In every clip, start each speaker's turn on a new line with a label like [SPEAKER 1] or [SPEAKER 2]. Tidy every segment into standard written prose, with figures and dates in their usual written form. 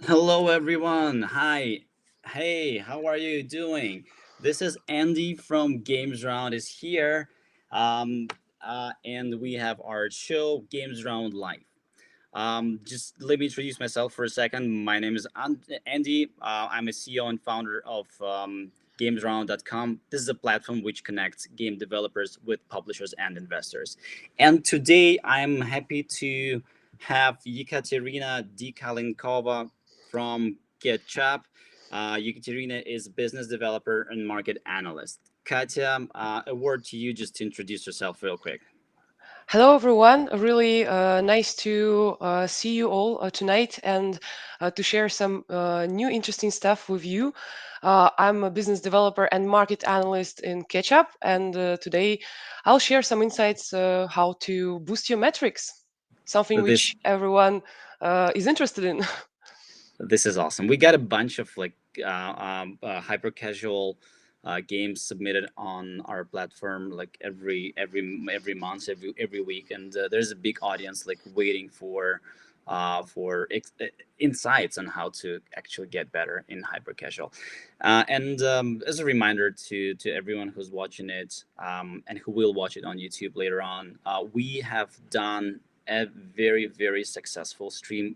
[SPEAKER 1] Hello, everyone. Hi. Hey, how are you doing? This is Andy from Games Round is here, and we have our show Games Round Live. Just let me introduce myself for a second. My name is Andy. I'm a CEO and founder of GamesRound.com. This is a platform which connects game developers with publishers and investors. And today I'm happy to have Ekaterina Dekalenkova from Ketchapp. Ekaterina is business developer and market analyst. Katya, a word to you just to introduce yourself real quick.
[SPEAKER 2] Hello, everyone. Really nice to see you all tonight and to share some new interesting stuff with you. I'm a business developer and market analyst in Ketchup, and today I'll share some insights how to boost your metrics, something
[SPEAKER 1] This
[SPEAKER 2] which everyone is interested in.
[SPEAKER 1] This is awesome. We got a bunch of hyper casual games submitted on our platform like every month, every week, and there's a big audience like waiting for insights on how to actually get better in hyper casual. And as a reminder to everyone who's watching it and who will watch it on YouTube later on, we have done a very successful stream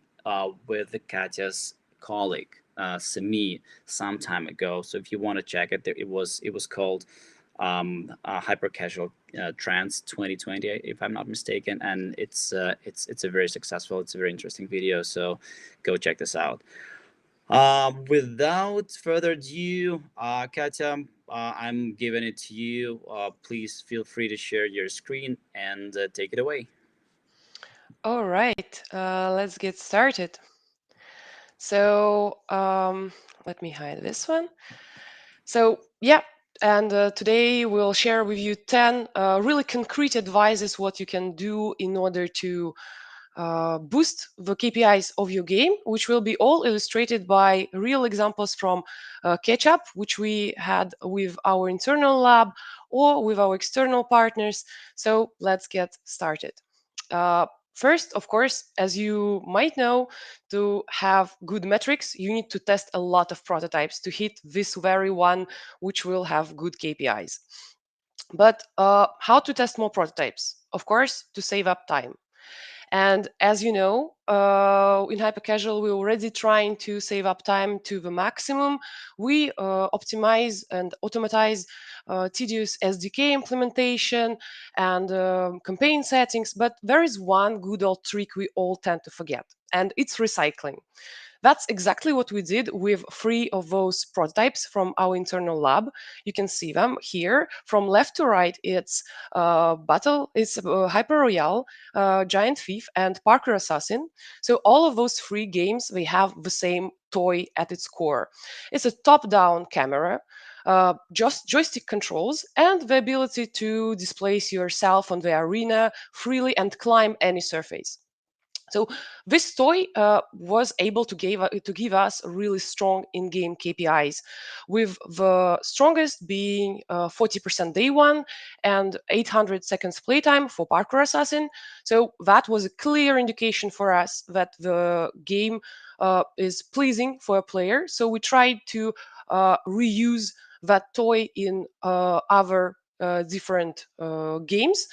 [SPEAKER 1] with Katya's colleague Sami some time ago. So if you want to check it, it was called Hyper Casual Trans 2020, if I'm not mistaken, and it's a very successful, it's a very interesting video. So go check this out. Without further ado, Katya, I'm giving it to you. Please feel free to share your screen and take it away.
[SPEAKER 2] All right, let's get started. So let me hide this one. So, yeah, and today we'll share with you 10 really concrete advices what you can do in order to boost the KPIs of your game, which will be all illustrated by real examples from Ketchup, which we had with our internal lab or with our external partners. So let's get started. Uh, First, of course, as you might know, to have good metrics, you need to test a lot of prototypes to hit this very one, which will have good KPIs. But how to test more prototypes? Of course, to save up time. And as you know, in Hypercasual, we're already trying to save up time to the maximum. We optimize and automatize tedious SDK implementation and campaign settings, but there is one good old trick we all tend to forget, and it's recycling. That's exactly what we did with three of those prototypes from our internal lab. You can see them here. From left to right, it's Hyper Royale, Giant Thief, and Parker Assassin. So all of those three games, they have the same toy at its core. It's a top-down camera, just joystick controls, and the ability to displace yourself on the arena freely and climb any surface. So this toy was able to give us really strong in-game KPIs, with the strongest being 40% day one and 800 seconds playtime for Parkour Assassin. So that was a clear indication for us that the game is pleasing for a player. So we tried to reuse that toy in other different games,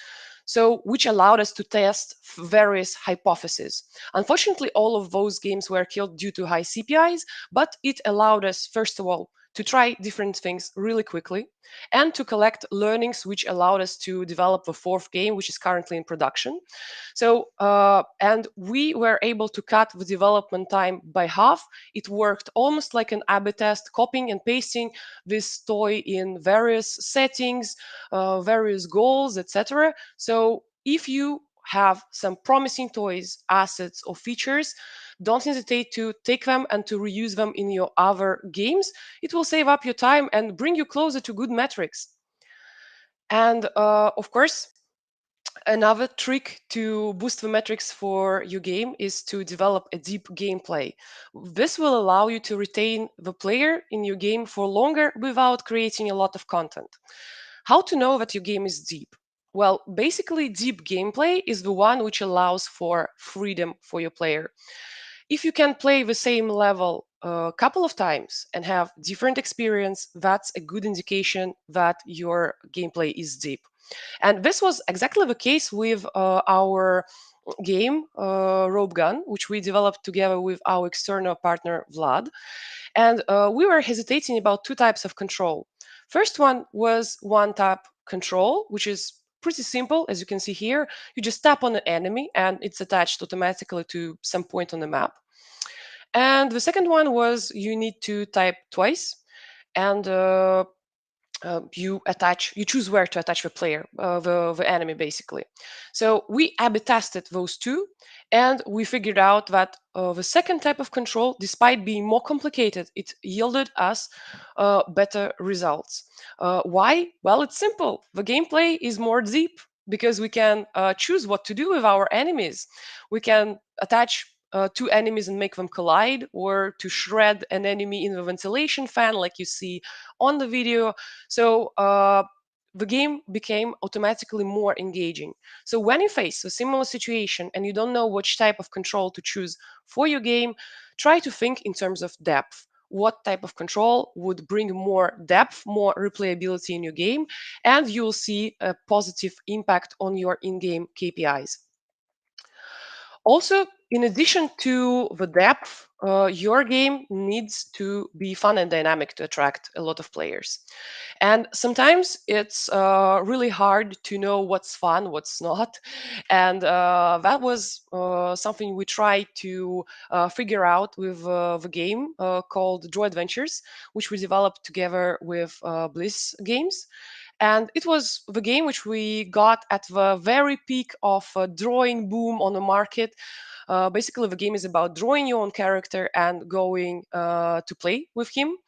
[SPEAKER 2] so which allowed us to test various hypotheses. Unfortunately, all of those games were killed due to high CPIs, but it allowed us, first of all, to try different things really quickly and to collect learnings, which allowed us to develop the fourth game, which is currently in production. So, and we were able to cut the development time by half. It worked almost like an A/B test, copying and pasting this toy in various settings, various goals, etc. So if you have some promising toys, assets, or features, don't hesitate to take them and to reuse them in your other games. It will save up your time and bring you closer to good metrics. And of course, another trick to boost the metrics for your game is to develop a deep gameplay. This will allow you to retain the player in your game for longer without creating a lot of content. How to know that your game is deep? Well, basically, deep gameplay is the one which allows for freedom for your player. If you can play the same level a couple of times and have different experience, that's a good indication that your gameplay is deep. And this was exactly the case with our game, Rope Gun, which we developed together with our external partner, Vlad. And we were hesitating about two types of control. First one was one tap control, which is pretty simple. As you can see here, you just tap on an enemy and it's attached automatically to some point on the map. And the second one was you need to type twice, and you choose where to attach the player, the enemy basically. So we A/B tested those two, and we figured out that the second type of control, despite being more complicated, it yielded us better results. Why? Well, it's simple. The gameplay is more deep because we can choose what to do with our enemies. We can attach two enemies and make them collide, or to shred an enemy in the ventilation fan like you see on the video. So the game became automatically more engaging. So when you face a similar situation and you don't know which type of control to choose for your game, try to think in terms of depth. What type of control would bring more depth, more replayability in your game, and you will see a positive impact on your in-game KPIs. Also, in addition to the depth, your game needs to be fun and dynamic to attract a lot of players. And sometimes it's really hard to know what's fun, what's not. And that was something we tried to figure out with the game called Draw Adventures, which we developed together with Bliss Games. And it was the game which we got at the very peak of a drawing boom on the market. Basically, the game is about drawing your own character and going to play with him.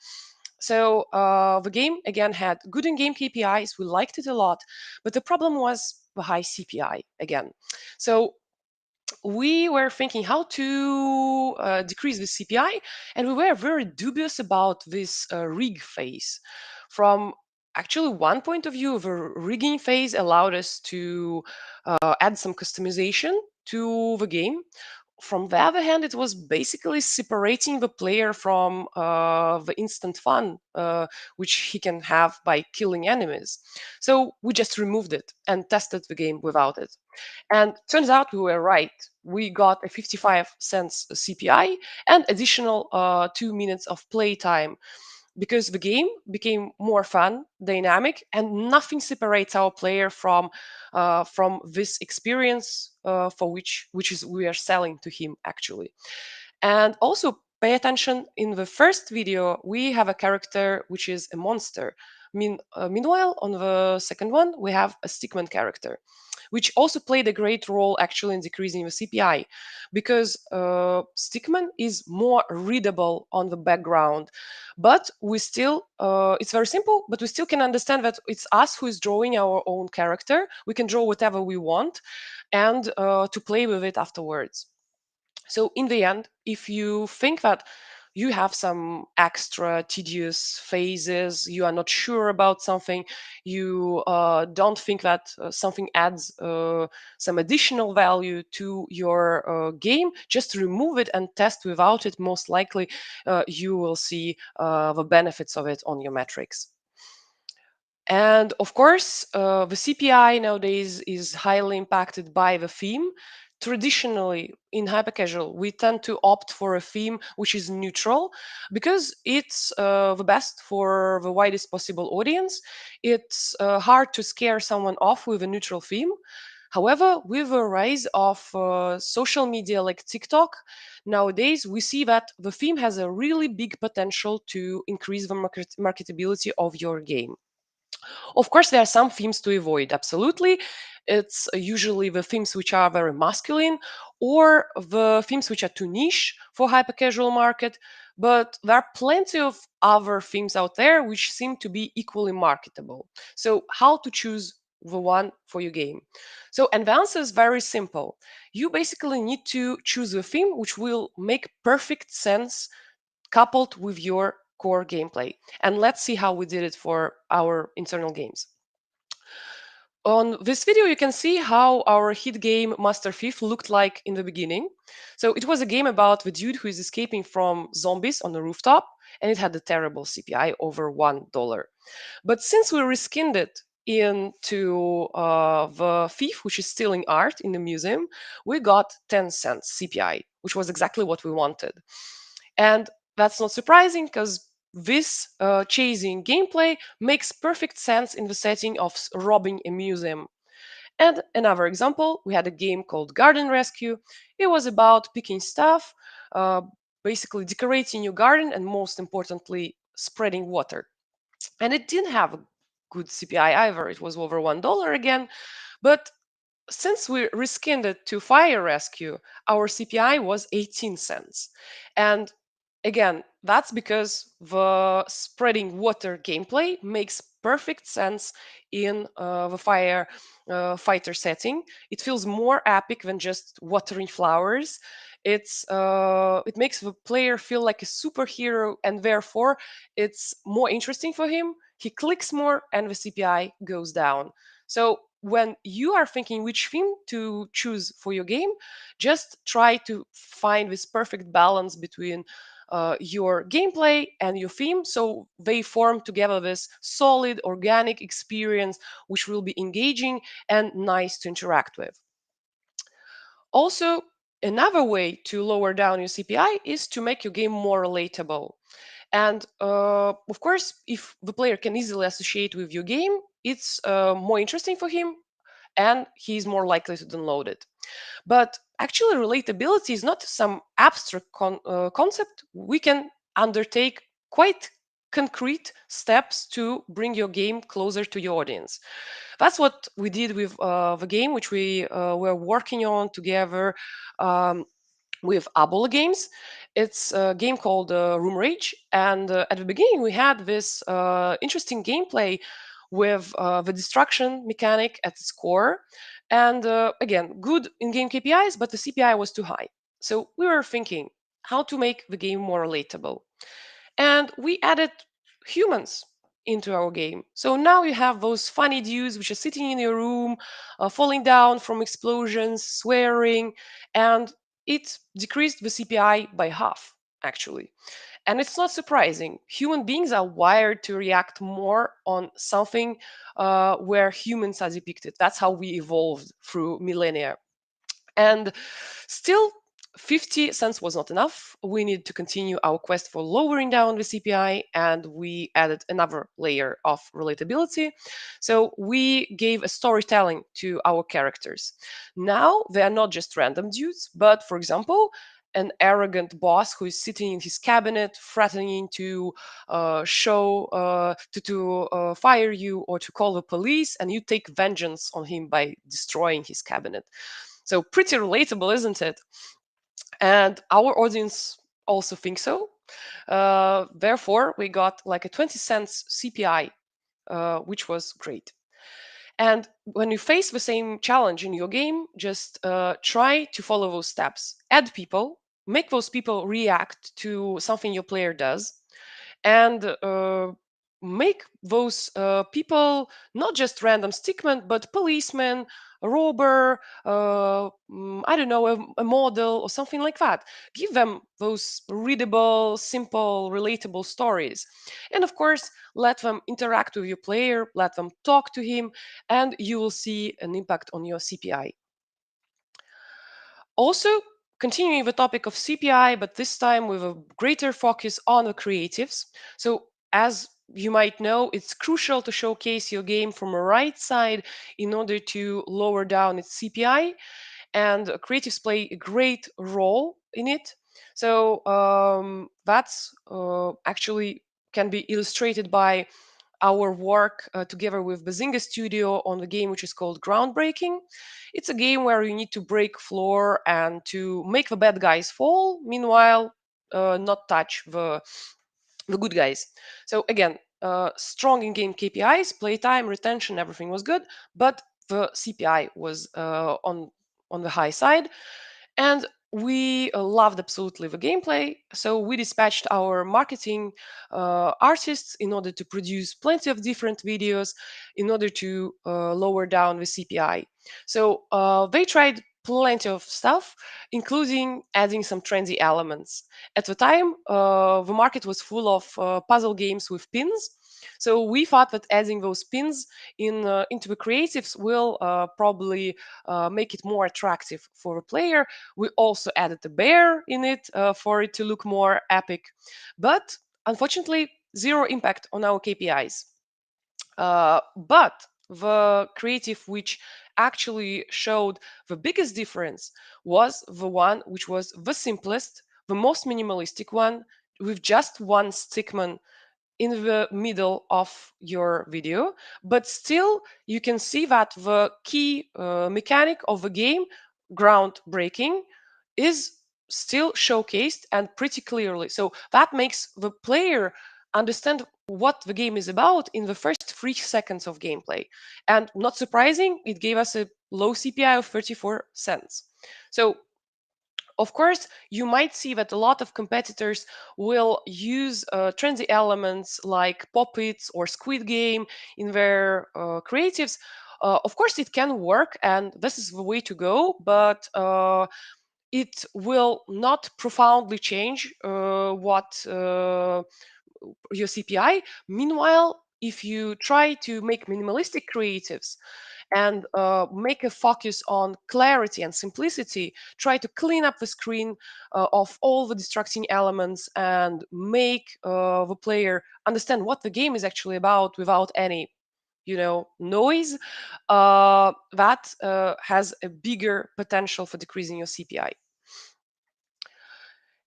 [SPEAKER 2] So the game again had good in-game KPIs. We liked it a lot, but the problem was the high CPI again. So we were thinking how to decrease the CPI, and we were very dubious about this rig phase. From actually one point of view, the rigging phase allowed us to add some customization to the game. From the other hand, it was basically separating the player from the instant fun which he can have by killing enemies. So we just removed it and tested the game without it. And turns out we were right. We got a 55 cents CPI and additional 2 minutes of playtime, because the game became more fun, dynamic, and nothing separates our player from this experience for which is we are selling to him actually. And also pay attention, in the first video we have a character which is a monster. Meanwhile, on the second one we have a stickman character, which also played a great role actually in decreasing the CPI, because stickman is more readable on the background. But we still, it's very simple, but we still can understand that it's us who is drawing our own character. We can draw whatever we want and to play with it afterwards. So in the end, if you think that you have some extra tedious phases, you are not sure about something, you don't think that something adds some additional value to your game, just remove it and test without it. Most likely, you will see the benefits of it on your metrics. And of course, the CPI nowadays is highly impacted by the theme. Traditionally, in hypercasual, we tend to opt for a theme which is neutral, because it's the best for the widest possible audience. It's hard to scare someone off with a neutral theme. However, with the rise of social media like TikTok, nowadays we see that the theme has a really big potential to increase the marketability of your game. Of course, there are some themes to avoid, absolutely. It's usually the themes which are very masculine, or the themes which are too niche for hyper-casual market. But there are plenty of other themes out there which seem to be equally marketable. So how to choose the one for your game? So, and the answer is very simple. You basically need to choose a theme which will make perfect sense coupled with your core gameplay. And let's see how we did it for our internal games. On this video, you can see how our hit game Master Thief looked like in the beginning. So it was a game about the dude who is escaping from zombies on the rooftop, and it had a terrible CPI over $1. But since we reskinned it into the thief, which is stealing art in the museum, we got 10 cents CPI, which was exactly what we wanted. And that's not surprising because this chasing gameplay makes perfect sense in the setting of robbing a museum. And another example, we had a game called Garden Rescue. It was about picking stuff, uh, basically decorating your garden, and most importantly, spreading water. And it didn't have a good CPI either. It was over $1 again. But since we reskinned it to Fire Rescue, our CPI was 18 cents. And again, that's because the spreading water gameplay makes perfect sense in the fire fighter setting. It feels more epic than just watering flowers. It makes the player feel like a superhero, and therefore it's more interesting for him. He clicks more, and the CPI goes down. So when you are thinking which theme to choose for your game, just try to find this perfect balance between your gameplay and your theme, so they form together this solid organic experience which will be engaging and nice to interact with. Also, another way to lower down your CPI is to make your game more relatable. And of course, if the player can easily associate with your game, it's more interesting for him and he's more likely to download it. But actually, relatability is not some abstract concept. We can undertake quite concrete steps to bring your game closer to your audience. That's what we did with the game, which we were working on together um, with Abola Games. It's a game called Room Rage. And at the beginning, we had this interesting gameplay with the destruction mechanic at its core. And again, good in game KPIs, but the CPI was too high. So we were thinking how to make the game more relatable. And we added humans into our game. So now you have those funny dudes which are sitting in your room, falling down from explosions, swearing, and it decreased the CPI by half, actually. And it's not surprising. Human beings are wired to react more on something where humans are depicted. That's how we evolved through millennia. And still, 50 cents was not enough. We needed to continue our quest for lowering down the CPI, and we added another layer of relatability. So we gave a storytelling to our characters. Now they are not just random dudes, but for example, an arrogant boss who is sitting in his cabinet threatening to fire you or to call the police, and you take vengeance on him by destroying his cabinet. So pretty relatable, isn't it? And our audience also thinks so. Therefore, we got like a 20 cents CPI, which was great. And when you face the same challenge in your game, just try to follow those steps. Add people, make those people react to something your player does, and make those people not just random stickmen, but policemen, a robber, I don't know, a model or something like that. Give them those readable, simple, relatable stories. And of course, let them interact with your player, let them talk to him, and you will see an impact on your CPI. Also, continuing the topic of CPI, but this time with a greater focus on the creatives. So, as you might know, it's crucial to showcase your game from a right side in order to lower down its CPI, and creatives play a great role in it. So, that's actually can be illustrated by our work together with Bazinga Studio on the game which is called Groundbreaking. It's a game where you need to break floor and to make the bad guys fall, meanwhile, not touch the good guys. So again, strong in-game KPIs, playtime, retention, everything was good, but the CPI was on the high side. And we loved absolutely the gameplay, so we dispatched our marketing artists in order to produce plenty of different videos in order to lower down the CPI. So they tried plenty of stuff, including adding some trendy elements. At the time, the market was full of puzzle games with pins. So we thought that adding those pins into the creatives will probably make it more attractive for a player. We also added a bear in it for it to look more epic. But unfortunately, zero impact on our KPIs. But the creative which actually showed the biggest difference was the one which was the simplest, the most minimalistic one, with just one stickman in the middle of your video, but still you can see that the key mechanic of the game, groundbreaking, is still showcased and pretty clearly. So that makes the player understand what the game is about in the first 3 seconds of gameplay. And not surprising, it gave us a low CPI of 34 cents. So of course, you might see that a lot of competitors will use trendy elements like Pop-Its or Squid Game in their creatives. Of course, it can work, and this is the way to go, but it will not profoundly change what your CPI. Meanwhile, if you try to make minimalistic creatives and make a focus on clarity and simplicity, try to clean up the screen of all the distracting elements and make the player understand what the game is actually about without any noise, that has a bigger potential for decreasing your CPI.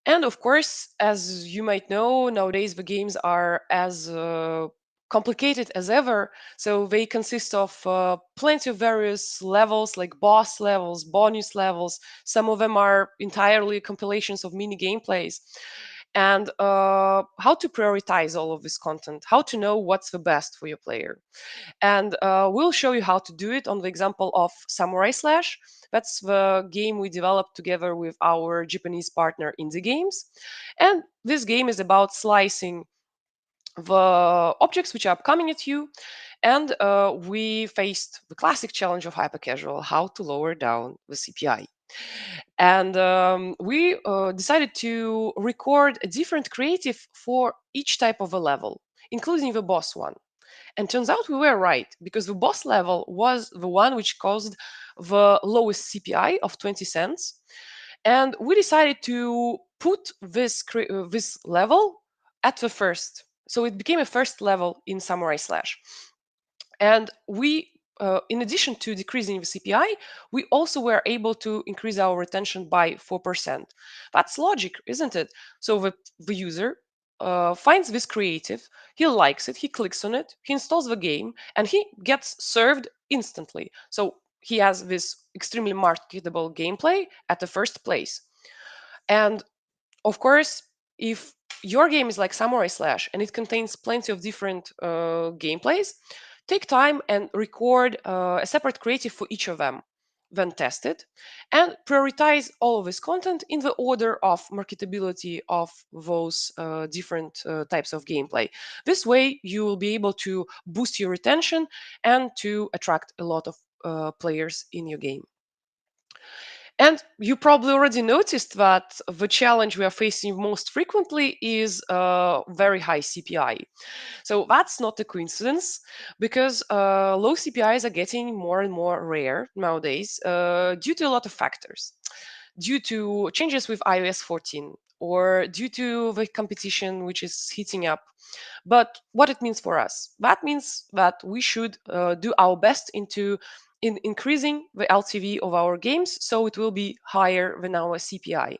[SPEAKER 2] And of course, as you might know, nowadays the games are as complicated as ever. So they consist of plenty of various levels, like boss levels, bonus levels. Some of them are entirely compilations of mini gameplays. And how to prioritize all of this content, how to know what's the best for your player. And we'll show you how to do it on the example of Samurai Slash. That's the game we developed together with our Japanese partner Indie Games. And this game is about slicing the objects which are coming at you. And we faced the classic challenge of hypercasual, how to lower down the CPI. And we decided to record a different creative for each type of a level, including the boss one. And turns out we were right, because the boss level was the one which caused the lowest CPI of 20 cents. And we decided to put this level at the first. So it became a first level in Samurai Slash. And we, in addition to decreasing the CPI, we also were able to increase our retention by 4%. That's logic, isn't it? So the user finds this creative, he likes it, he clicks on it, he installs the game, and he gets served instantly. So he has this extremely marketable gameplay at the first place. And of course, if your game is like Samurai Slash and it contains plenty of different gameplays, take time and record a separate creative for each of them, then test it, and prioritize all of this content in the order of marketability of those different types of gameplay. This way, you will be able to boost your retention and to attract a lot of players in your game. And you probably already noticed that the challenge we are facing most frequently is very high CPI. So that's not a coincidence, because low CPIs are getting more and more rare nowadays due to a lot of factors. Due to changes with iOS 14, or due to the competition which is heating up. But what it means for us, that means that we should do our best in increasing the LTV of our games, so it will be higher than our CPI.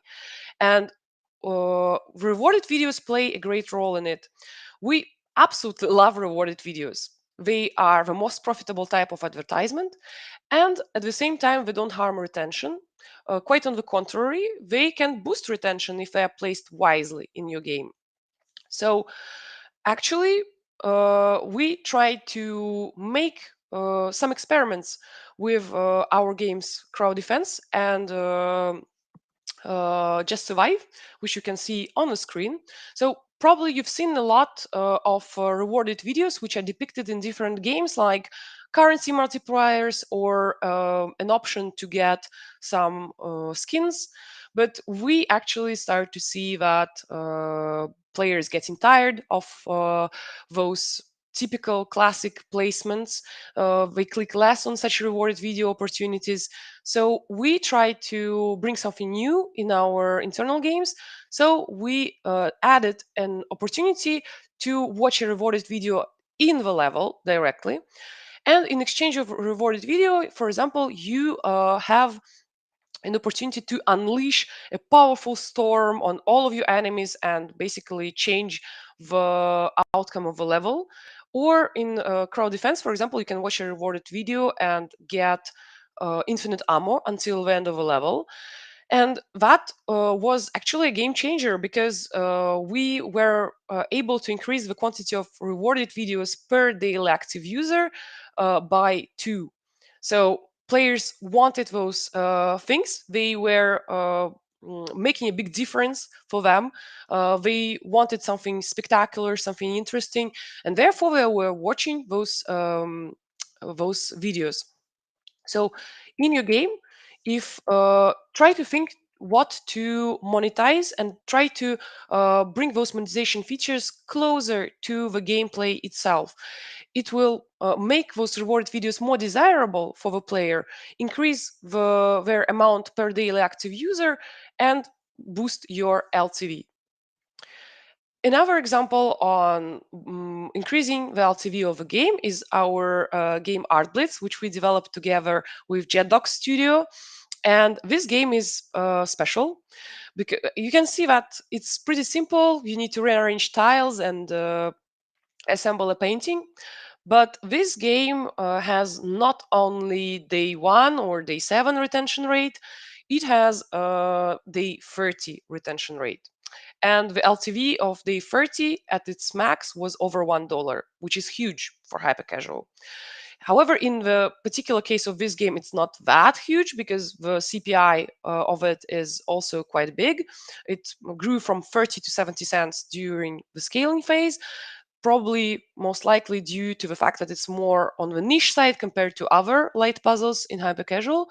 [SPEAKER 2] And rewarded videos play a great role in it. We absolutely love rewarded videos. They are the most profitable type of advertisement, and at the same time, they don't harm retention. Quite on the contrary, they can boost retention if they are placed wisely in your game. So actually, we try to make some experiments with our game's crowd defense and Just Survive, which you can see on the screen. So probably you've seen a lot of rewarded videos which are depicted in different games like currency multipliers or an option to get some skins. But we actually start to see that players getting tired of those typical classic placements. They click less on such rewarded video opportunities. So we try to bring something new in our internal games. So we added an opportunity to watch a rewarded video in the level directly. And in exchange of rewarded video, for example, you have an opportunity to unleash a powerful storm on all of your enemies and basically change the outcome of the level. Or in crowd defense, for example, you can watch a rewarded video and get infinite ammo until the end of a level. And that was actually a game changer because we were able to increase the quantity of rewarded videos per daily active user by 2. So players wanted those things. They were making a big difference for them. They wanted something spectacular, something interesting, and therefore they were watching those videos. So in your game, if try to think what to monetize and try to bring those monetization features closer to the gameplay itself. It will make those reward videos more desirable for the player, increase their amount per daily active user, and boost your LTV. Another example on increasing the LTV of a game is our game Art Blitz, which we developed together with JetDoc Studio. And this game is special because you can see that it's pretty simple. You need to rearrange tiles and assemble a painting. But this game has not only day 1 or day 7 retention rate, it has day 30 retention rate. And the LTV of day 30 at its max was over $1, which is huge for hypercasual. However, in the particular case of this game, it's not that huge because the CPI of it is also quite big. It grew from 30 to 70 cents during the scaling phase, probably most likely due to the fact that it's more on the niche side compared to other light puzzles in hypercasual.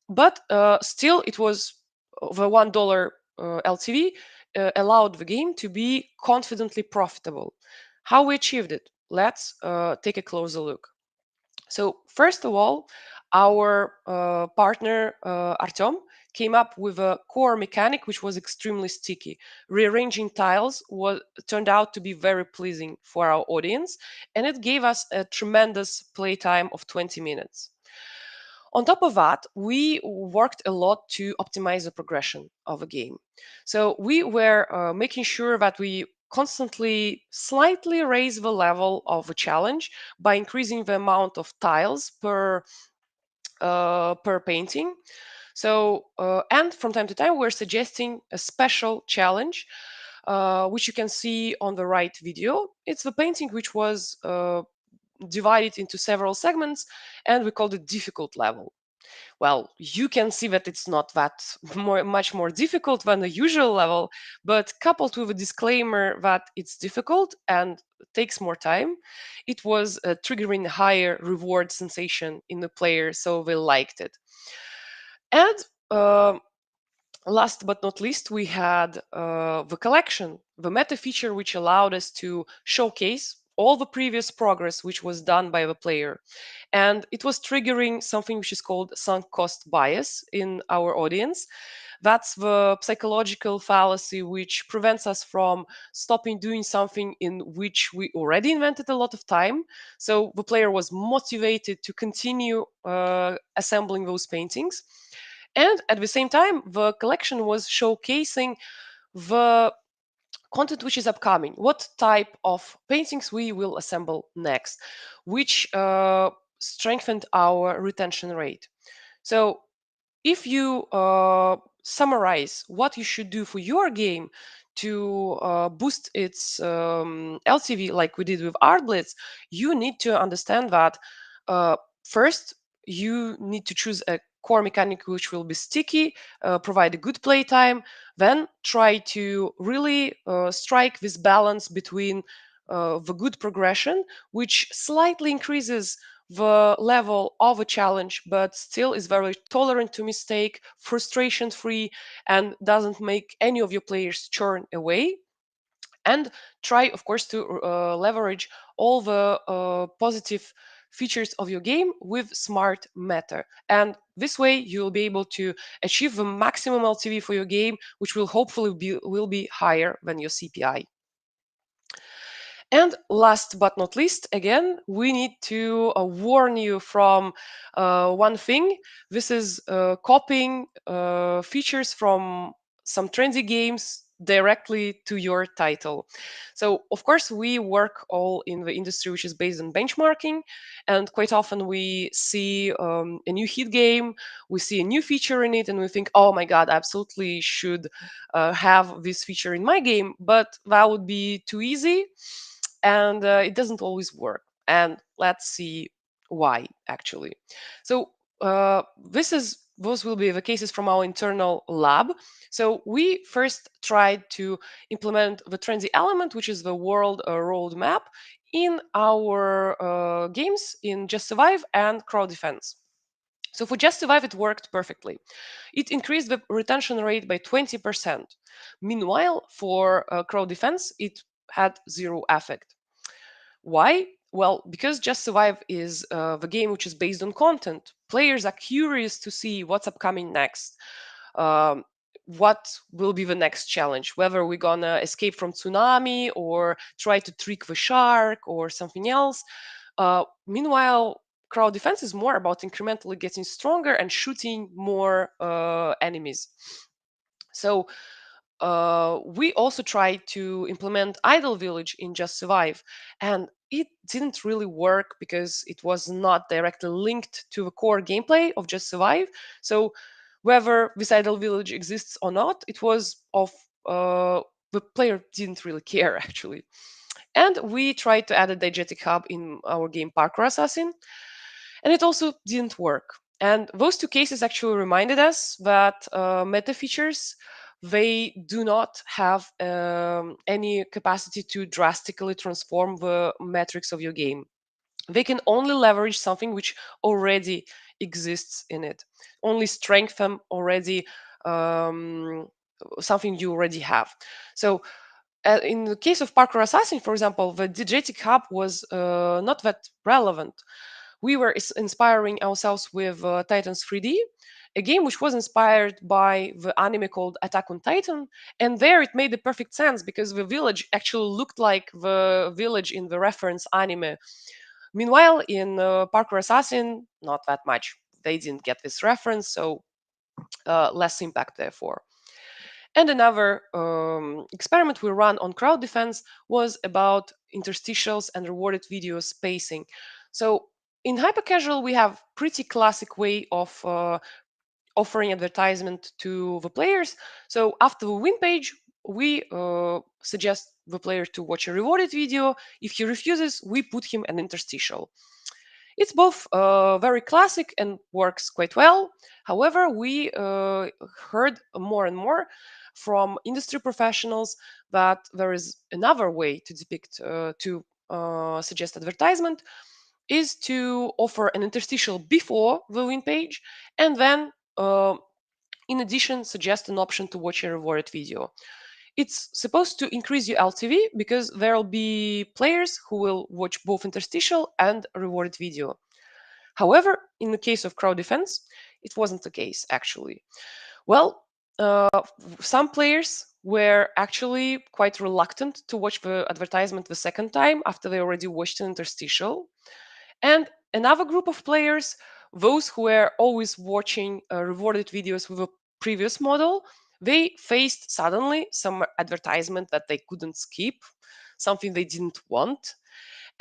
[SPEAKER 2] But still, it was the $1 LTV allowed the game to be confidently profitable. How we achieved it? Let's take a closer look. So first of all, our partner Artem came up with a core mechanic which was extremely sticky. Rearranging tiles was turned out to be very pleasing for our audience, and it gave us a tremendous playtime of 20 minutes. On top of that, we worked a lot to optimize the progression of a game. So we were making sure that we constantly slightly raise the level of a challenge by increasing the amount of tiles per painting. So and from time to time, we're suggesting a special challenge, which you can see on the right video. It's the painting which was divided into several segments, and we called it difficult level. Well, you can see that it's not that much more difficult than the usual level, but coupled with a disclaimer that it's difficult and takes more time, it was triggering higher reward sensation in the player, so they liked it. And last but not least, we had the collection, the meta feature, which allowed us to showcase all the previous progress which was done by the player. And it was triggering something which is called sunk cost bias in our audience. That's the psychological fallacy which prevents us from stopping doing something in which we already invented a lot of time. So the player was motivated to continue assembling those paintings. And at the same time, the collection was showcasing the content which is upcoming, what type of paintings we will assemble next, which strengthened our retention rate. So if you summarize what you should do for your game to boost its LTV, like we did with Art Blitz, you need to understand that first you need to choose a core mechanic which will be sticky, provide a good playtime, then try to really strike this balance between the good progression, which slightly increases the level of a challenge, but still is very tolerant to mistake, frustration free, and doesn't make any of your players churn away. And try, of course, to leverage all the positive features of your game with smart meta. And this way, you'll be able to achieve the maximum LTV for your game, which will hopefully be higher than your CPI. And last but not least, again, we need to warn you from one thing. This is copying features from some trendy games directly to your title. So, of course, we work all in the industry which is based on benchmarking, and quite often we see a new hit game, we see a new feature in it, and we think, oh my god, I absolutely should have this feature in my game, but that would be too easy and it doesn't always work. And let's see why actually. So those will be the cases from our internal lab. So we first tried to implement the trendy element, which is the world roadmap, in our games in Just Survive and Crowd Defense. So for Just Survive, it worked perfectly. It increased the retention rate by 20%. Meanwhile, for Crowd Defense, it had zero effect. Why? Well, because Just Survive is the game which is based on content. Players are curious to see what's upcoming next. Um, what will be the next challenge? Whether we're gonna escape from tsunami or try to trick the shark or something else. Meanwhile, crowd defense is more about incrementally getting stronger and shooting more enemies. So we also tried to implement Idle Village in Just Survive, and it didn't really work because it was not directly linked to the core gameplay of Just Survive. So whether this Idle Village exists or not, it was of the player didn't really care actually. And we tried to add a diegetic hub in our game Parkour Assassin, and it also didn't work. And those two cases actually reminded us that meta features, they do not have any capacity to drastically transform the metrics of your game. They can only leverage something which already exists in it, only strengthen already um, something you already have. So in the case of Parkour Assassin, for example, the diegetic hub was not that relevant. We were inspiring ourselves with Titans 3D, a game which was inspired by the anime called Attack on Titan. And there it made the perfect sense because the village actually looked like the village in the reference anime. Meanwhile, in Parkour Assassin, not that much. They didn't get this reference, so less impact therefore. And another experiment we ran on crowd defense was about interstitials and rewarded video spacing. So in hypercasual, we have pretty classic way of offering advertisement to the players. So after the win page, we suggest the player to watch a rewarded video. If he refuses, we put him an interstitial. It's both very classic and works quite well. However, we heard more and more from industry professionals that there is another way to depict, to suggest advertisement, is to offer an interstitial before the win page and then in addition suggest an option to watch a rewarded video. It's supposed to increase your LTV because there will be players who will watch both interstitial and rewarded video. However, in the case of crowd defense, it wasn't the case actually. Well, some players were actually quite reluctant to watch the advertisement the second time after they already watched an interstitial. And another group of players, those who were always watching rewarded videos with a previous model, they faced suddenly some advertisement that they couldn't skip, something they didn't want.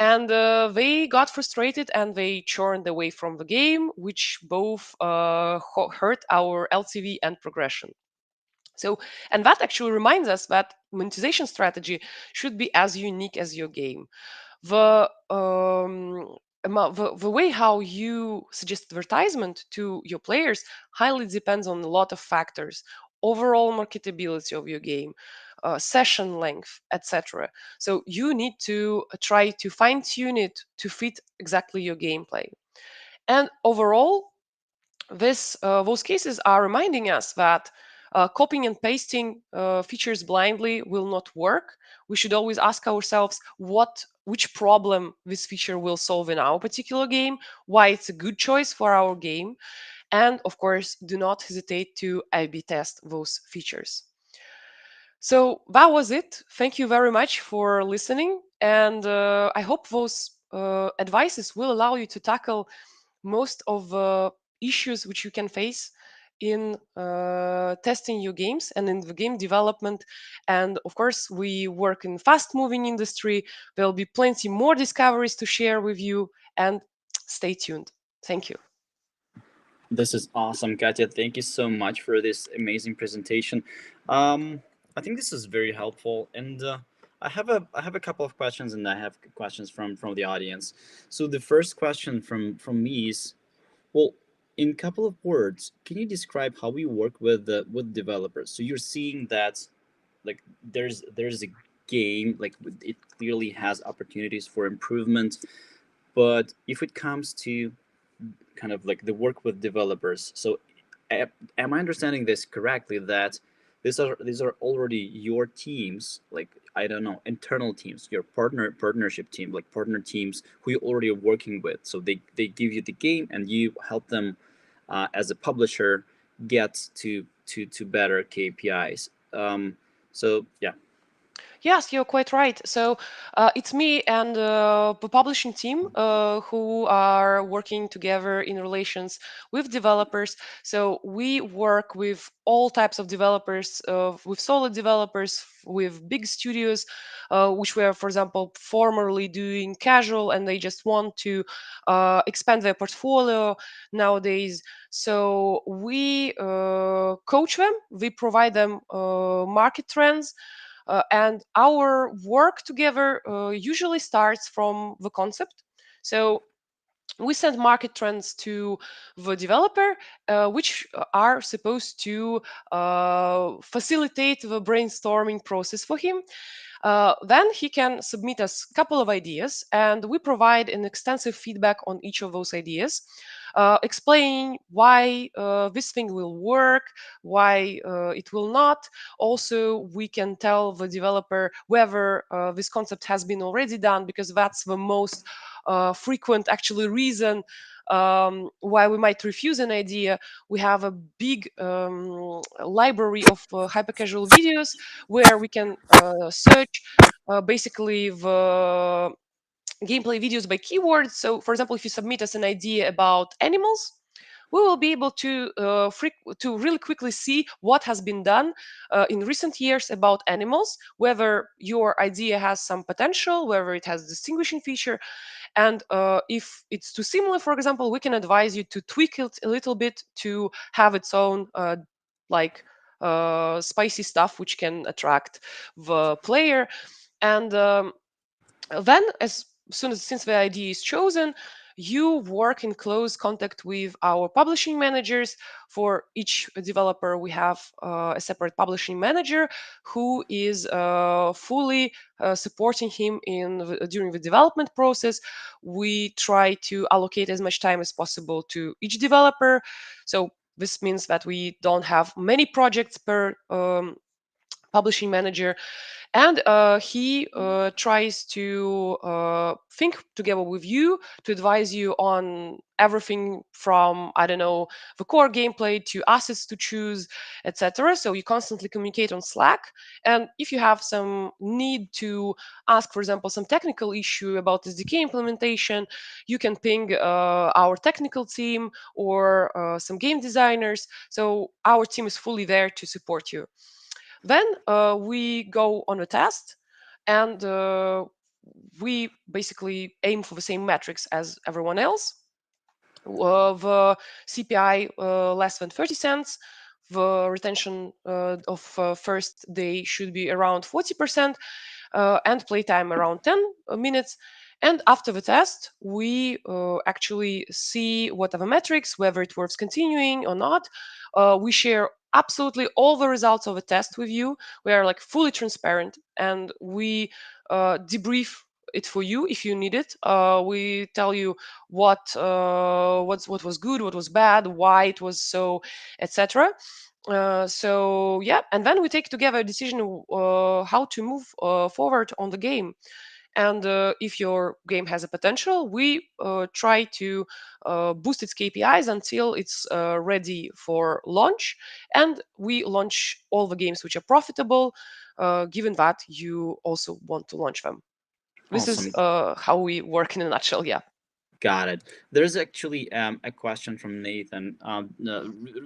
[SPEAKER 2] And they got frustrated and they churned away from the game, which both hurt our LTV and progression. So, and that actually reminds us that monetization strategy should be as unique as your game. The the way how you suggest advertisement to your players highly depends on a lot of factors: overall marketability of your game, session length, etc. So you need to try to fine tune it to fit exactly your gameplay. And overall, those cases are reminding us that copying and pasting features blindly will not work. We should always ask ourselves which problem this feature will solve in our particular game, why it's a good choice for our game, and of course, do not hesitate to A/B test those features. So that was it. Thank you very much for listening, and I hope those advices will allow you to tackle most of the issues which you can face in testing your games and in the game development. And of course, we work in fast moving industry. There'll be plenty more discoveries to share with you, and stay tuned. Thank you.
[SPEAKER 1] This is awesome, Katya. Thank you so much for this amazing presentation. Um, I think this is very helpful, and I have a couple of questions, and I have questions from the audience. So the first question from me is, well, in a couple of words, can you describe how we work with developers? So you're seeing that, like, there's a game, like it clearly has opportunities for improvement, but if it comes to kind of like the work with developers. So, am I understanding this correctly that these are already your teams, like I don't know, internal teams, your partnership team, like partner teams who you already are working with. So they give you the game and you help them as a publisher get to better KPIs. So yeah.
[SPEAKER 2] Yes, you're quite right. So it's me and the publishing team who are working together in relations with developers. So we work with all types of developers, with solid developers, with big studios, which were, for example, formerly doing casual and they just want to expand their portfolio nowadays. So we coach them, we provide them market trends, and our work together usually starts from the concept. So we send market trends to the developer, which are supposed to facilitate the brainstorming process for him. Then he can submit us a couple of ideas, and we provide an extensive feedback on each of those ideas, explaining why this thing will work, why it will not. Also, we can tell the developer whether this concept has been already done, because that's the most frequent, actually, reason why we might refuse an idea. We have a big library of hypercasual videos where we can search basically the gameplay videos by keywords. So, for example, if you submit us an idea about animals, we will be able to really quickly see what has been done in recent years about animals, whether your idea has some potential, whether it has distinguishing feature, and if it's too similar, for example, we can advise you to tweak it a little bit to have its own like spicy stuff which can attract the player. And then, as soon as since the idea is chosen, you work in close contact with our publishing managers. For each developer, we have a separate publishing manager who is fully supporting him during the development process. We try to allocate as much time as possible to each developer. So this means that we don't have many projects per publishing manager, and he tries to think together with you to advise you on everything from, I don't know, the core gameplay to assets to choose, etc. So you constantly communicate on Slack, and if you have some need to ask, for example, some technical issue about SDK implementation, you can ping our technical team or some game designers. So our team is fully there to support you. Then we go on a test, and we basically aim for the same metrics as everyone else. The CPI less than 30 cents. The retention of first day should be around 40%, and playtime around 10 minutes. And after the test, we actually see what are the metrics, whether it worth continuing or not. We share absolutely all the results of the test with you. We are like fully transparent, and we debrief it for you if you need it. We tell you what was good, what was bad, why it was so, etc. So yeah, and then we take together a decision how to move forward on the game. And if your game has a potential, we try to boost its KPIs until it's ready for launch. And we launch all the games which are profitable, given that you also want to launch them. This is
[SPEAKER 1] Awesome.
[SPEAKER 2] how we work in a nutshell. Yeah.
[SPEAKER 1] Got it. There's actually a question from Nathan,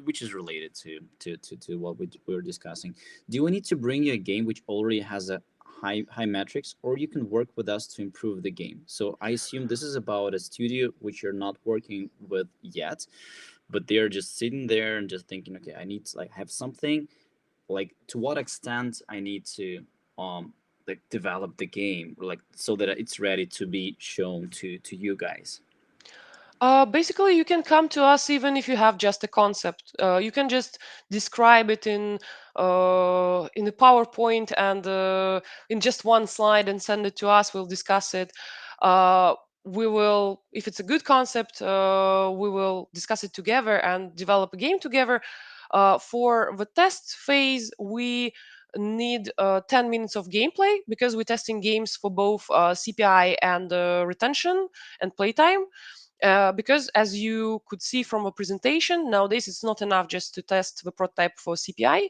[SPEAKER 1] which is related to what we were discussing. Do we need to bring you a game which already has a high metrics, or you can work with us to improve the game? So I assume this is about a studio which you're not working with yet, but they're just sitting there and just thinking, okay, I need to like have something. Like, to what extent I need to like develop the game, like so that it's ready to be shown to you guys.
[SPEAKER 2] Basically, you can come to us even if you have just a concept. You can just describe it in a PowerPoint and in just one slide and send it to us. We'll discuss it. Uh, we will, if it's a good concept, we will discuss it together and develop a game together. For the test phase, we need 10 minutes of gameplay because we're testing games for both CPI and retention and playtime. Because as you could see from a presentation, nowadays it's not enough just to test the prototype for CPI.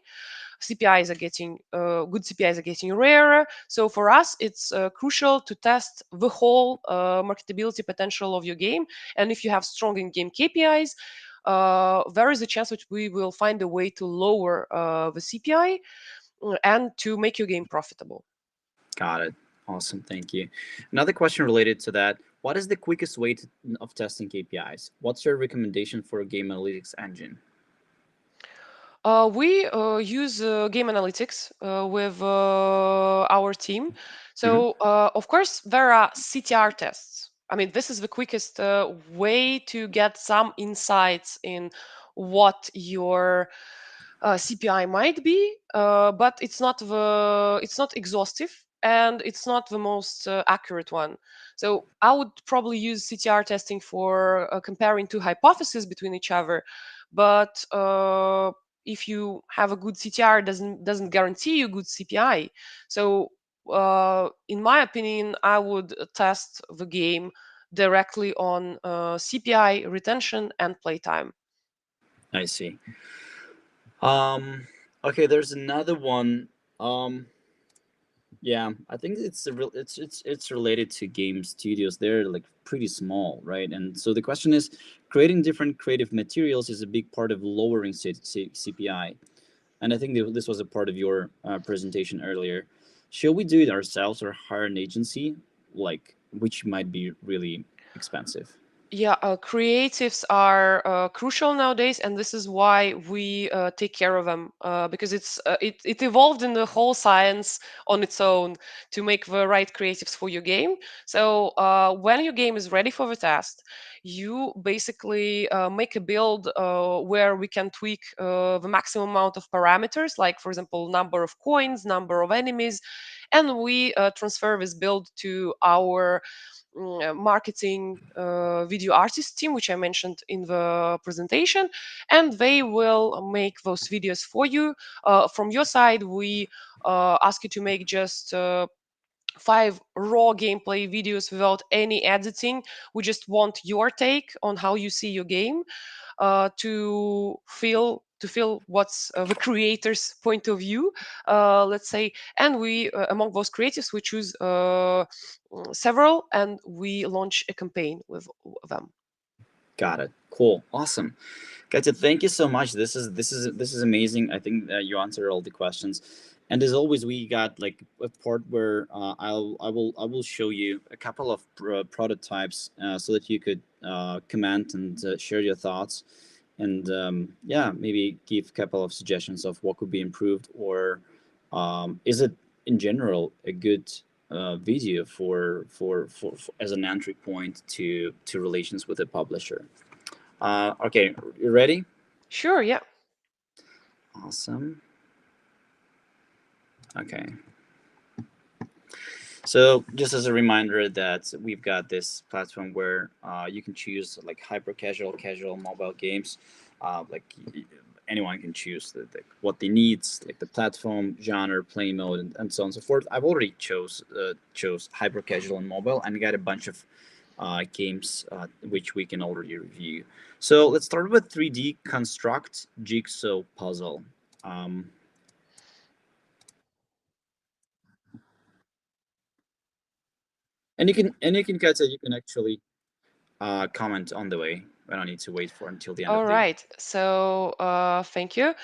[SPEAKER 2] CPIs are getting good CPIs are getting rarer. So for us, it's crucial to test the whole marketability potential of your game. And if you have strong in-game KPIs, there is a chance that we will find a way to lower the CPI and to make your game profitable.
[SPEAKER 1] Got it. Awesome. Thank you. Another question related to that. What is the quickest way of testing KPIs? What's your recommendation for a game analytics engine?
[SPEAKER 2] We use game analytics with our team.
[SPEAKER 1] Hmm.
[SPEAKER 2] So, of course, there are CTR tests. I mean, this is the quickest way to get some insights in what your CPI might be, but it's not exhaustive and it's not the most accurate one. So I would probably use CTR testing for comparing two hypotheses between each other, but if you have a good CTR, doesn't guarantee you good CPI. So in my opinion, I would test the game directly on CPI, retention, and playtime.
[SPEAKER 1] I see. Um, okay, there's another one. Um, yeah, I think it's a real it's related to game studios. They're like pretty small, right? And so the question is, creating different creative materials is a big part of lowering CPI. And I think this was a part of your presentation earlier. Should we do it ourselves or hire an agency, like, which might be really expensive?
[SPEAKER 2] Yeah, creatives are crucial nowadays, and this is why we take care of them because it evolved in the whole science on its own to make the right creatives for your game. So when your game is ready for the test, you basically make a build where we can tweak the maximum amount of parameters, like for example, number of coins, number of enemies, and we transfer this build to our marketing video artist team, which I mentioned in the presentation, and they will make those videos for you. From your side, we ask you to make just 5 raw gameplay videos without any editing. We just want your take on how you see your game to feel what's the creator's point of view, let's say. And we among those creatives we choose several and we launch a campaign with them.
[SPEAKER 1] Got it. Cool. Awesome. Katya, thank you so much. This is amazing. I think you answered all the questions. And as always, we got like a part where I will show you a couple of prototypes so that you could comment and share your thoughts, and yeah, maybe give a couple of suggestions of what could be improved, or is it in general a good video for as an entry point to relations with the publisher. Okay, you ready?
[SPEAKER 2] Sure, yeah.
[SPEAKER 1] Awesome. Okay. So just as a reminder that we've got this platform where you can choose like hyper casual, casual mobile games. Anyone can choose what they need, like the platform, genre, play mode, and so on and so forth. I've already chose hyper casual and mobile, and got a bunch of games which we can already review. So let's start with 3D Construct Jigsaw Puzzle. Um, and you can guys you can actually comment on the way. I don't need to wait for until the end
[SPEAKER 2] All
[SPEAKER 1] of the.
[SPEAKER 2] right. So, thank you.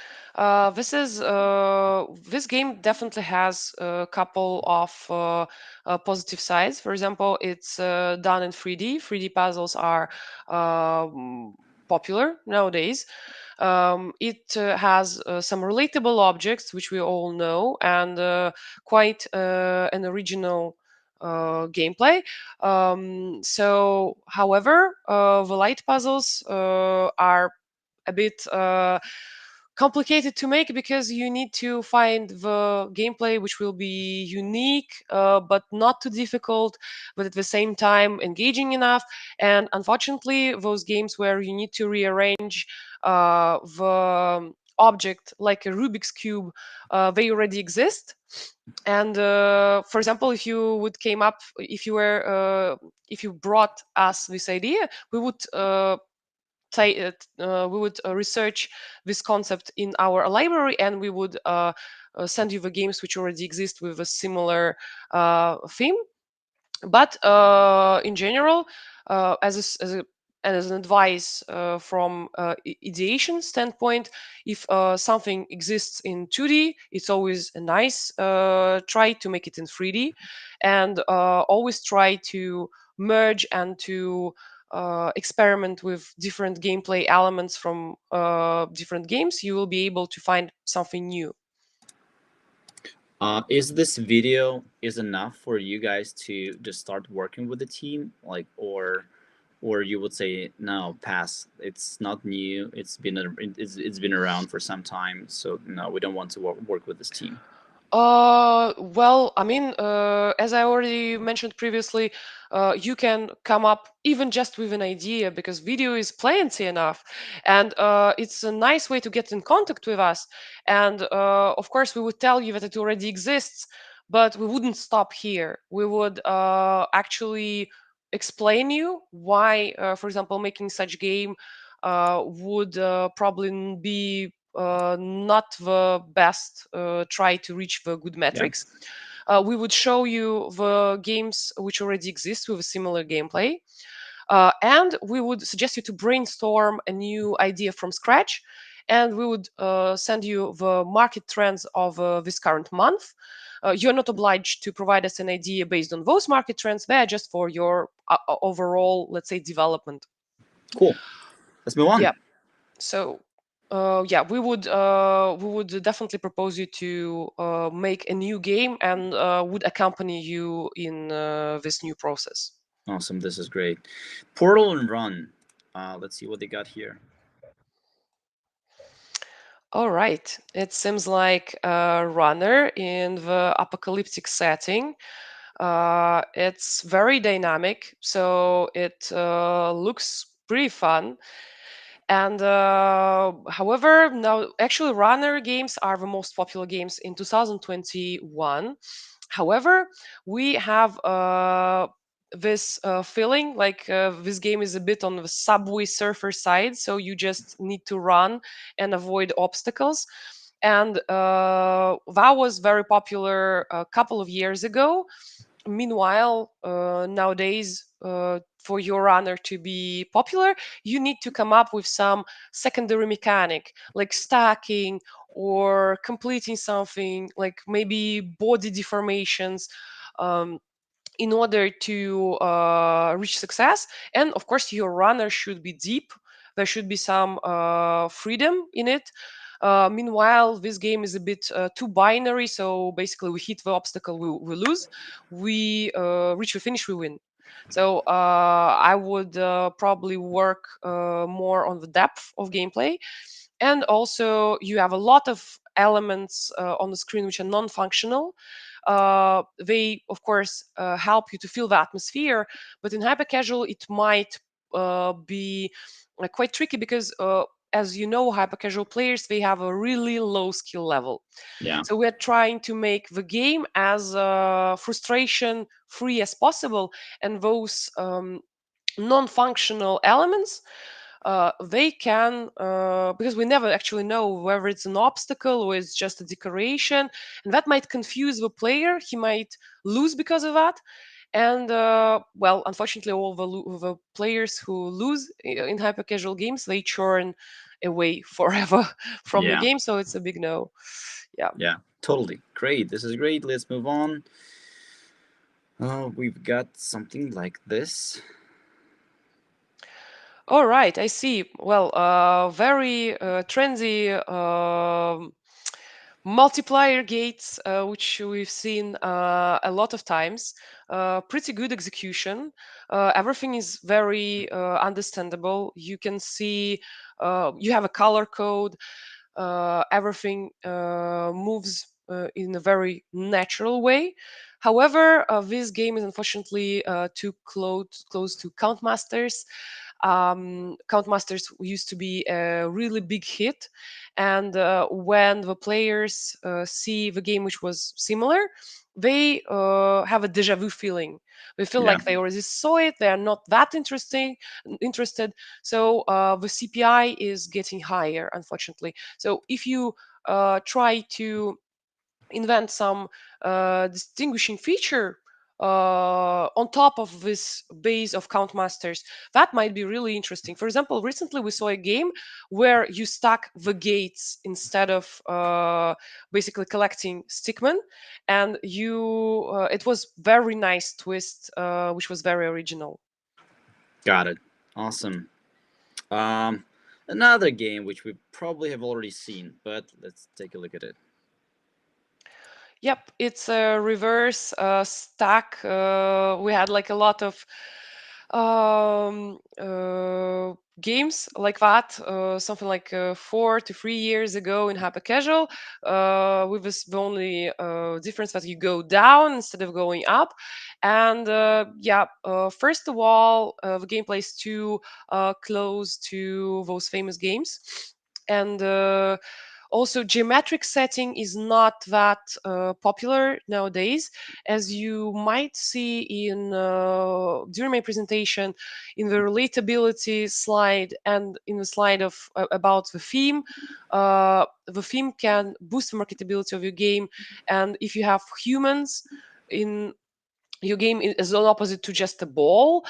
[SPEAKER 2] This game definitely has a couple of positive sides. For example, it's done in 3D. 3D puzzles are popular nowadays. It has some relatable objects, which we all know, and quite an original gameplay. However, the light puzzles are a bit complicated to make because you need to find the gameplay which will be unique but not too difficult, but at the same time engaging enough. And unfortunately, those games where you need to rearrange the object like a Rubik's cube, they already exist. And for example, if you would came up if you brought us this idea, we would we would research this concept in our library, and we would send you the games which already exist with a similar theme. But in general, as an advice from ideation standpoint, if something exists in 2D, it's always a nice try to make it in 3D, and always try to merge and to experiment with different gameplay elements from different games. You will be able to find something new.
[SPEAKER 1] Is this video is enough for you guys to just start working with the team, like, or you would say no, pass. It's not new. It's been around for some time, so no, we don't want to work with this team.
[SPEAKER 2] Well, I mean, as I already mentioned previously, you can come up even just with an idea because video is plenty enough, and it's a nice way to get in contact with us. And of course, we would tell you that it already exists, but we wouldn't stop here. We would actually explain you why, for example, making such game would probably be not the best try to reach the good
[SPEAKER 1] Yeah.
[SPEAKER 2] metrics. We would show you the games which already exist with a similar gameplay. And we would suggest you to brainstorm a new idea from scratch. And we would send you the market trends of this current month. You're not obliged to provide us an idea based on those market trends. They're just for your overall, let's say, development.
[SPEAKER 1] Cool. Let's move on.
[SPEAKER 2] Yeah. So yeah, we would definitely propose you to make a new game and would accompany you in this new process.
[SPEAKER 1] Awesome. This is great. Portal and Run. Let's see what they got here.
[SPEAKER 2] All right, it seems like a runner in the apocalyptic setting. It's very dynamic, so it looks pretty fun. And however, now actually runner games are the most popular games in 2021. However, we have this feeling like this game is a bit on the Subway Surfer side, so you just need to run and avoid obstacles. And that was very popular a couple of years ago. Meanwhile, nowadays, for your runner to be popular, you need to come up with some secondary mechanic like stacking or completing something like maybe body deformations. Um, in order to reach success. And of course, your runner should be deep. There should be some freedom in it. Meanwhile, this game is a bit too binary. So basically, we hit the obstacle, we lose. We reach the finish, we win. So I would probably work more on the depth of gameplay, and also you have a lot of elements on the screen which are non-functional. They of course help you to feel the atmosphere, but in hyper casual it might be quite tricky because as you know, hyper casual players, they have a really low skill level.
[SPEAKER 1] Yeah.
[SPEAKER 2] So we're trying to make the game as frustration free as possible, and those non-functional elements, they can because we never actually know whether it's an obstacle or it's just a decoration, and that might confuse the player. He might lose because of that. And well, unfortunately, all the players who lose in hyper casual games, they churn away forever from the
[SPEAKER 1] Yeah.
[SPEAKER 2] game, so it's a big no. Yeah.
[SPEAKER 1] Yeah. Totally. Great. This is great. Let's move on. We've got something like this.
[SPEAKER 2] All right, I see. Well, very trendy multiplier gates, which we've seen a lot of times. Pretty good execution. Everything is very understandable. You can see you have a color code. Everything moves in a very natural way. However, this game is unfortunately too close to Countmasters. Countmasters used to be a really big hit, and when the players see the game which was similar, they have a deja vu feeling. They feel
[SPEAKER 1] Yeah.
[SPEAKER 2] like they already saw it. They are not that interested. So the CPI is getting higher, unfortunately. So if you try to invent some distinguishing feature on top of this base of countmasters, that might be really interesting. For example, recently we saw a game where you stack the gates instead of basically collecting stickmen, and you it was very nice twist, which was very original.
[SPEAKER 1] Got it. Awesome. Um, Another game which we probably have already seen, but let's take a look at it.
[SPEAKER 2] Yep, it's a reverse stack. We had like a lot of games like that, something like 4 to 3 years ago in Hyper Casual, with this the only difference that you go down instead of going up. And yeah, first of all, the gameplay is too close to those famous games. And also, geometric setting is not that popular nowadays, as you might see in during my presentation, in the relatability slide and in the slide of about the theme. The theme can boost the marketability of your game, and if you have humans in your game is an opposite to just a ball,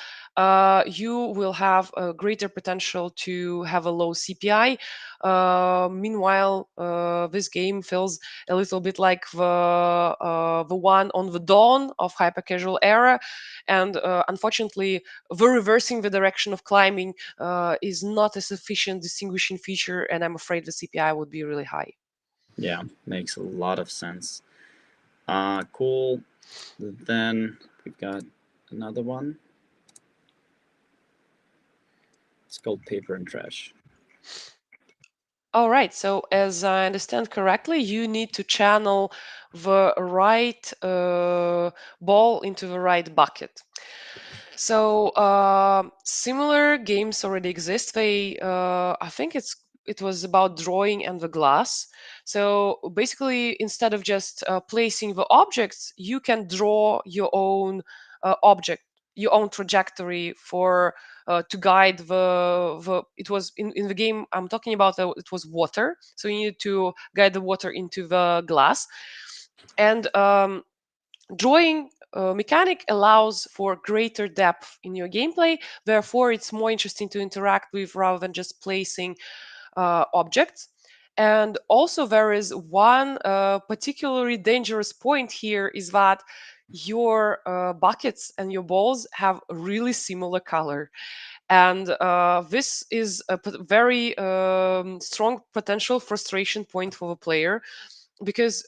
[SPEAKER 2] you will have a greater potential to have a low CPI. Meanwhile, this game feels a little bit like the one on the dawn of hyper casual era, and unfortunately, the reversing the direction of climbing is not a sufficient distinguishing feature, and I'm afraid the CPI would be really high.
[SPEAKER 1] Yeah, makes a lot of sense. Cool. Then we've got another one. It's called Paper and Trash.
[SPEAKER 2] All right. So, as I understand correctly, you need to channel the right ball into the right bucket. So, similar games already exist. I think it was about drawing and the glass. So basically, instead of just placing the objects, you can draw your own object, your own trajectory for to guide the. It was in the game I'm talking about. It was water, so you need to guide the water into the glass, and drawing mechanic allows for greater depth in your gameplay. Therefore, it's more interesting to interact with rather than just placing objects. And also, there is one particularly dangerous point here is that your buckets and your balls have really similar color. and this is a very strong potential frustration point for the player, because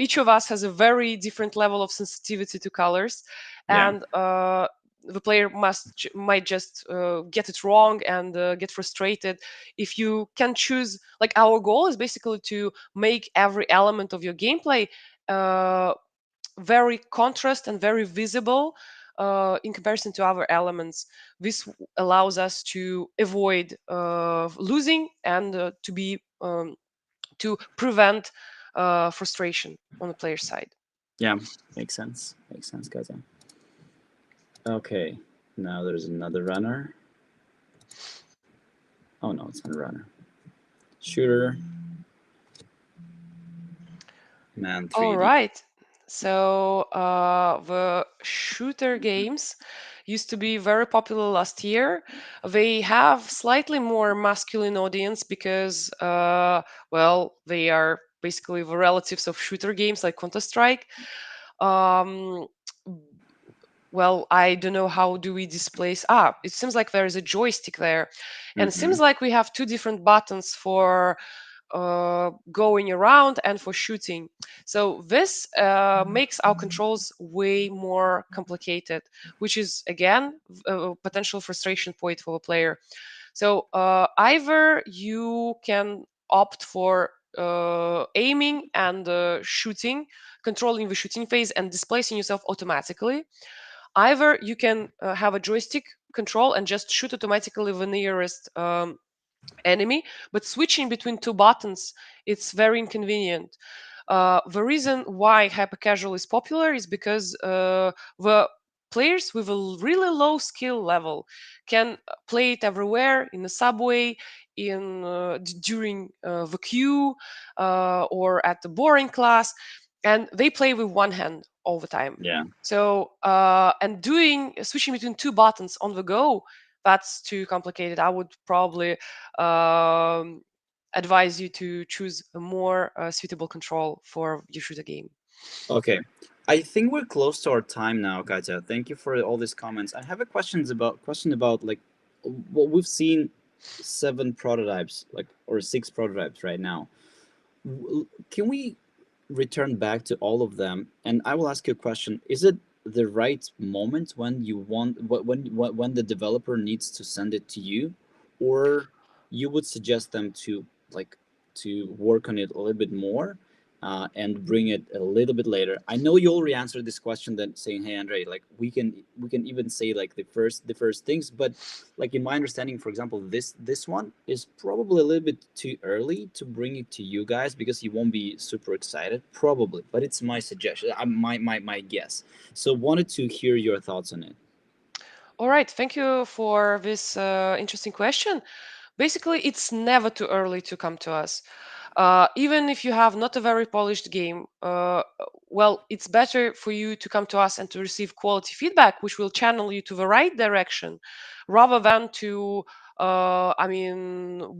[SPEAKER 2] each of us has a very different level of sensitivity to colors,
[SPEAKER 1] Yeah.
[SPEAKER 2] and the player might just get it wrong and get frustrated. If you can choose, like, our goal is basically to make every element of your gameplay uh, very contrast and very visible in comparison to other elements. This allows us to avoid losing and to prevent frustration on the player side.
[SPEAKER 1] Yeah. Makes sense. Makes sense, guys. Okay. Now there's another runner. Oh no, it's not a runner. Shooter. Man
[SPEAKER 2] All
[SPEAKER 1] 3D.
[SPEAKER 2] right. So the shooter games used to be very popular last year. They have slightly more masculine audience because, well, they are basically the relatives of shooter games like Counter Strike. Um, well, I don't know how do we displace. It seems like there is a joystick there, and it
[SPEAKER 1] Mm-hmm.
[SPEAKER 2] seems like we have two different buttons for going around and for shooting. So this makes our controls way more complicated, which is again a potential frustration point for the player. So either you can opt for aiming and shooting, controlling the shooting phase and displacing yourself automatically. Either you can have a joystick control and just shoot automatically the nearest enemy, but switching between two buttons, it's very inconvenient. The reason why hypercasual is popular is because the players with a really low skill level can play it everywhere, in the subway, during the queue, or at the boring class, and they play with one hand all the time.
[SPEAKER 1] Yeah.
[SPEAKER 2] So and doing switching between two buttons on the go, that's too complicated. I would probably um, advise you to choose a more suitable control for your shooter game.
[SPEAKER 1] Okay. I think we're close to our time now, Katya. Thank you for all these comments. I have a question about like what we've seen, 7 prototypes, like, or 6 prototypes right now. Can we return back to all of them? And I will ask you a question: is it the right moment when you want when the developer needs to send it to you, or you would suggest them to, like, to work on it a little bit more, and bring it a little bit later? I know you already answered this question, then saying, "Hey, Andre, like, we can even say like the first things," but like in my understanding, for example, this one is probably a little bit too early to bring it to you guys because you won't be super excited, probably. But it's my suggestion, my guess. So wanted to hear your thoughts on it.
[SPEAKER 2] All right, thank you for this interesting question. Basically, it's never too early to come to us. Even if you have not a very polished game, well, it's better for you to come to us and to receive quality feedback, which will channel you to the right direction, rather than to,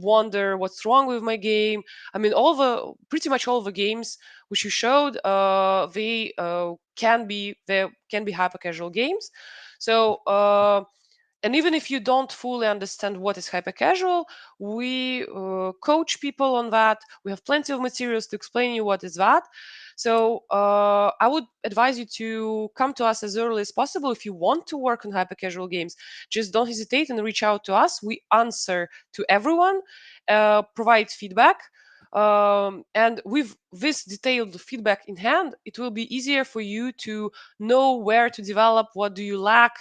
[SPEAKER 2] wonder what's wrong with my game. I mean, pretty much all the games which you showed, they can be hyper casual games. So. And even if you don't fully understand what is hyper casual, we coach people on that. We have plenty of materials to explain you what is that. So I would advise you to come to us as early as possible if you want to work on hyper casual games. Just don't hesitate and reach out to us. We answer to everyone, provide feedback. And with this detailed feedback in hand, it will be easier for you to know where to develop, what do you lack,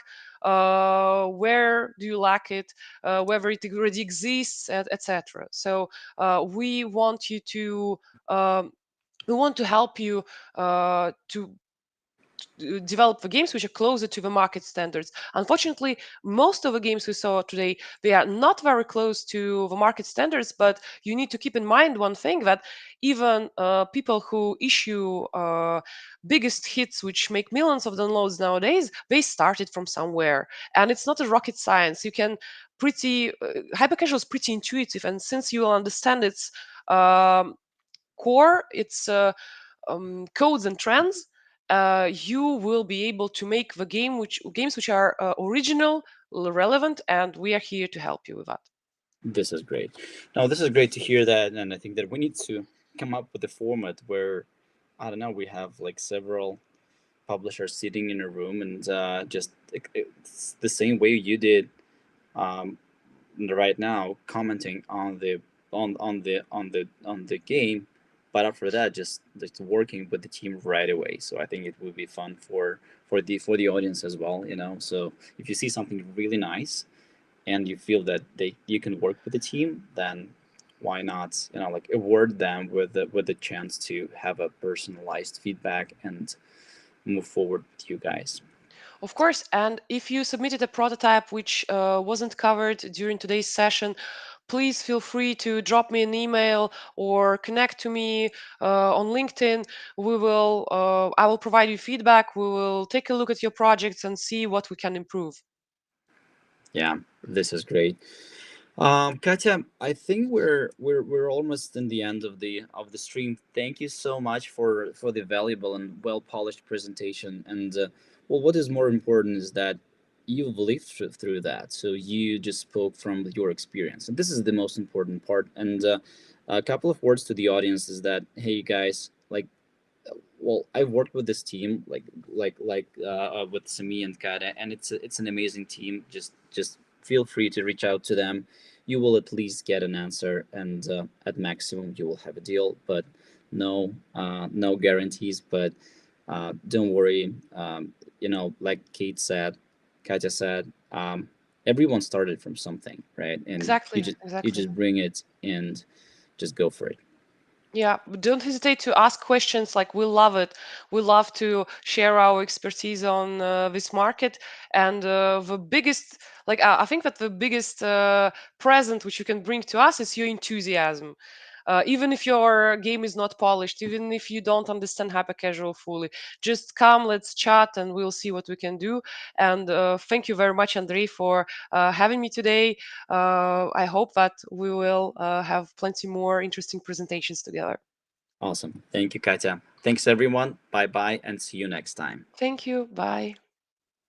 [SPEAKER 2] where do you lack it, whether it already exists, etc. So we want you to we want to help you to develop the games which are closer to the market standards. Unfortunately, most of the games we saw today, they are not very close to the market standards, but you need to keep in mind one thing, that even people who issue biggest hits which make millions of downloads nowadays, they started from somewhere. And it's not a rocket science. You can pretty Hypercasual is pretty intuitive, and since you will understand its um, core, its codes and trends, you will be able to make the games which are original, relevant, and we are here to help you with that.
[SPEAKER 1] This is great. No, this is great to hear that, and I think that we need to come up with a format where, I don't know, we have like several publishers sitting in a room and just it's the same way you did um, right now, commenting on the on the game, but after that, just working with the team right away. So I think it would be fun for the audience as well. You know, so if you see something really nice and you feel that you can work with the team, then why not, you know, like award them with the chance to have a personalized feedback and move forward with you guys.
[SPEAKER 2] Of course, and if you submitted a prototype which wasn't covered during today's session, please feel free to drop me an email or connect to me on LinkedIn. I will provide you feedback. We will take a look at your projects and see what we can improve.
[SPEAKER 1] Yeah, this is great. Katya, I think we're almost in the end of the stream. Thank you so much for the valuable and well polished presentation. And well, what is more important is that you've lived through that. So you just spoke from your experience, and this is the most important part. And a couple of words to the audience is that, hey guys, like, well, I've worked with this team with Sami and Kata, and it's an amazing team. Just feel free to reach out to them. You will at least get an answer, and at maximum you will have a deal. But no guarantees. But don't worry. You know, like Katja said, everyone started from something, right? And
[SPEAKER 2] Exactly,
[SPEAKER 1] you
[SPEAKER 2] exactly.
[SPEAKER 1] just bring it and just go for it.
[SPEAKER 2] Yeah, but don't hesitate to ask questions. Like, we love it. We love to share our expertise on this market. And the biggest, I think that the biggest present which you can bring to us is your enthusiasm. Even if your game is not polished, even if you don't understand hypercasual fully, just come, let's chat, and we'll see what we can do. And thank you very much, Andrei, for having me today. I hope that we will have plenty more interesting presentations together.
[SPEAKER 1] Awesome. Thank you, Katya. Thanks, everyone. Bye bye, and see you next time.
[SPEAKER 2] Thank you. Bye.